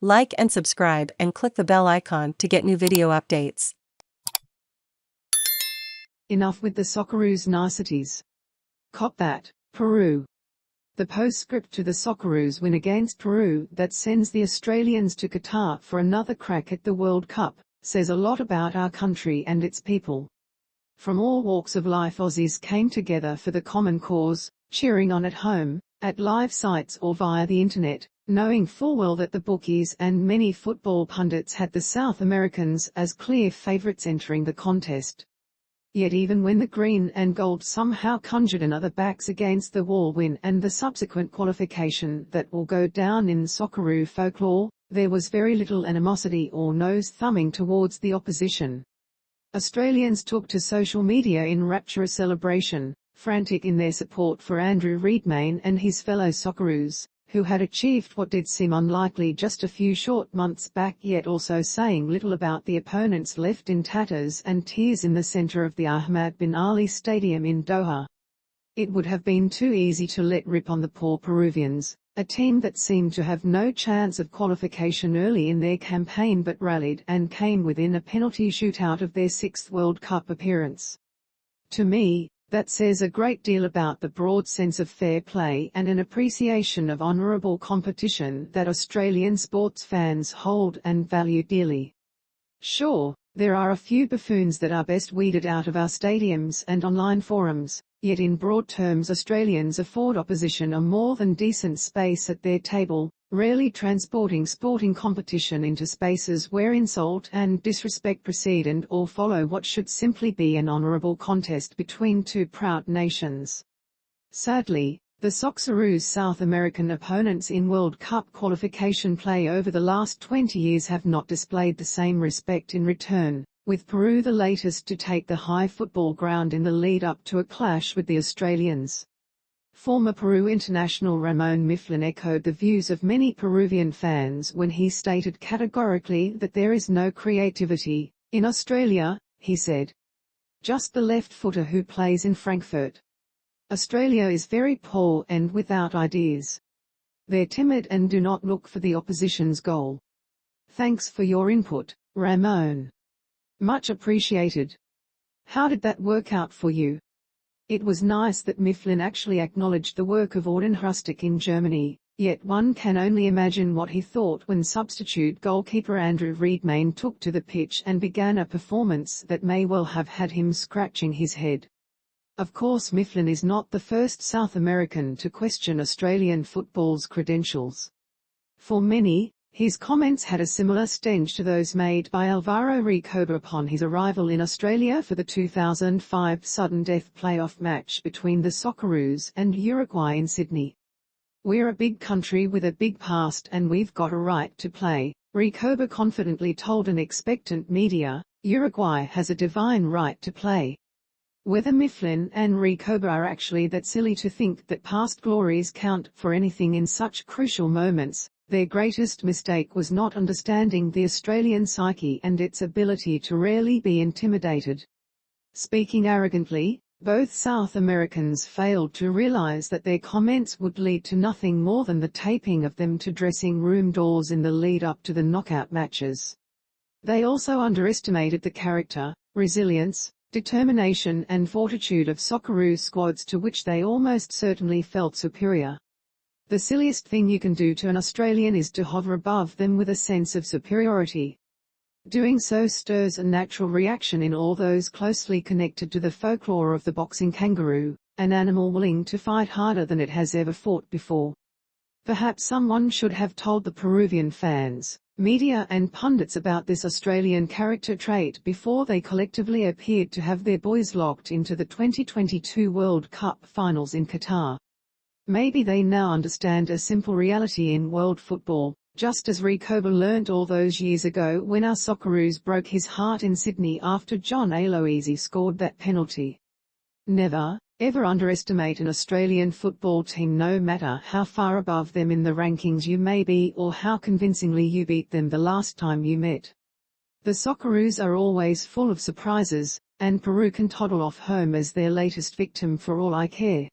Like and subscribe and click the bell icon to get new video updates. Enough with the Socceroos Niceties. Cop that, Peru. The postscript to the Socceroos win against Peru that sends the Australians to Qatar for another crack at the World Cup says a lot about our country and its people. From all walks of life, Aussies came together for the common cause, cheering on at home, at live sites or via the internet, knowing full well that the bookies and many football pundits had the South Americans as clear favourites entering the contest. Yet even when the green and gold somehow conjured another backs against the wall win and the subsequent qualification that will go down in Socceroo folklore, there was very little animosity or nose-thumbing towards the opposition. Australians took to social media in rapturous celebration, frantic in their support for Andrew Redmayne and his fellow Socceroos, who had achieved what did seem unlikely just a few short months back, yet also saying little about the opponents left in tatters and tears in the centre of the Ahmad bin Ali Stadium in Doha. It would have been too easy to let rip on the poor Peruvians, a team that seemed to have no chance of qualification early in their campaign but rallied and came within a penalty shootout of their 6th World Cup appearance. To me, that says a great deal about the broad sense of fair play and an appreciation of honourable competition that Australian sports fans hold and value dearly. Sure, there are a few buffoons that are best weeded out of our stadiums and online forums, yet in broad terms Australians afford opposition a more than decent space at their table, rarely transporting sporting competition into spaces where insult and disrespect precede and or follow what should simply be an honourable contest between two proud nations. Sadly, the Socceroos' South American opponents in World Cup qualification play over the last 20 years have not displayed the same respect in return, with Peru the latest to take the high football ground in the lead-up to a clash with the Australians. Former Peru international Ramon Mifflin echoed the views of many Peruvian fans when he stated categorically that there is no creativity in Australia, he said. Just the left-footer who plays in Frankfurt. Australia is very poor and without ideas. They're timid and do not look for the opposition's goal. Thanks for your input, Ramon. Much appreciated. How did that work out for you? It was nice that Mifflin actually acknowledged the work of Orden Hrustic in Germany, yet one can only imagine what he thought when substitute goalkeeper Andrew Redmayne took to the pitch and began a performance that may well have had him scratching his head. Of course, Mifflin is not the first South American to question Australian football's credentials. For many, his comments had a similar stench to those made by Alvaro Recoba upon his arrival in Australia for the 2005 sudden death playoff match between the Socceroos and Uruguay in Sydney. "We're a big country with a big past and we've got a right to play," Recoba confidently told an expectant media. "Uruguay has a divine right to play." Whether Mifflin and Recoba are actually that silly to think that past glories count for anything in such crucial moments, their greatest mistake was not understanding the Australian psyche and its ability to rarely be intimidated. Speaking arrogantly, both South Americans failed to realize that their comments would lead to nothing more than the taping of them to dressing room doors in the lead-up to the knockout matches. They also underestimated the character, resilience, determination and fortitude of Socceroos squads to which they almost certainly felt superior. The silliest thing you can do to an Australian is to hover above them with a sense of superiority. Doing so stirs a natural reaction in all those closely connected to the folklore of the boxing kangaroo, an animal willing to fight harder than it has ever fought before. Perhaps someone should have told the Peruvian fans, media and pundits about this Australian character trait before they collectively appeared to have their boys locked into the 2022 World Cup finals in Qatar. Maybe they now understand a simple reality in world football, just as Recoba learnt all those years ago when our Socceroos broke his heart in Sydney after John Aloisi scored that penalty. Never, ever underestimate an Australian football team, no matter how far above them in the rankings you may be or how convincingly you beat them the last time you met. The Socceroos are always full of surprises, and Peru can toddle off home as their latest victim for all I care.